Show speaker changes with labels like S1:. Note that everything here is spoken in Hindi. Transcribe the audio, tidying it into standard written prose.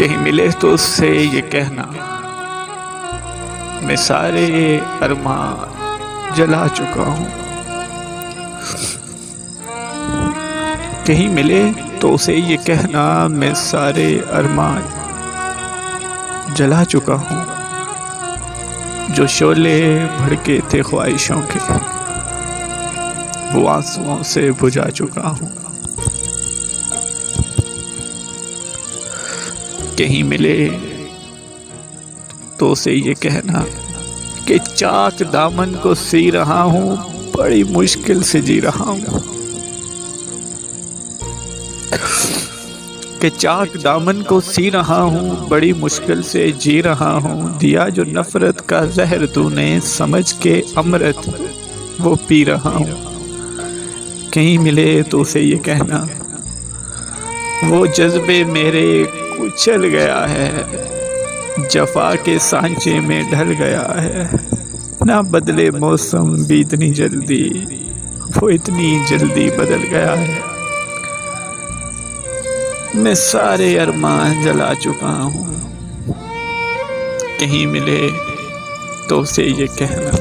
S1: कहीं मिले तो उससे ये कहना, मैं सारे अरमान जला चुका हूँ। कहीं मिले तो उसे ये कहना, मैं सारे अरमान जला चुका हूँ। जो शोले भड़के थे ख्वाहिशों के, वो आंसुओं से बुझा चुका हूँ। कहीं मिले तो उसे ये कहना कि चाक दामन को सी रहा हूँ, बड़ी मुश्किल से जी रहा हूँ। कि चाक दामन को सी रहा हूँ, बड़ी मुश्किल से जी रहा हूँ। दिया जो नफरत का जहर तूने, समझ के अमृत वो पी रहा हूँ। कहीं मिले तो उसे ये कहना, वो जज्बे मेरे कुचल गया है, जफा के सांचे में ढल गया है। ना बदले मौसम भी इतनी जल्दी, वो इतनी जल्दी बदल गया है। मैं सारे अरमान जला चुका हूँ। कहीं मिले तो उसे ये कहना,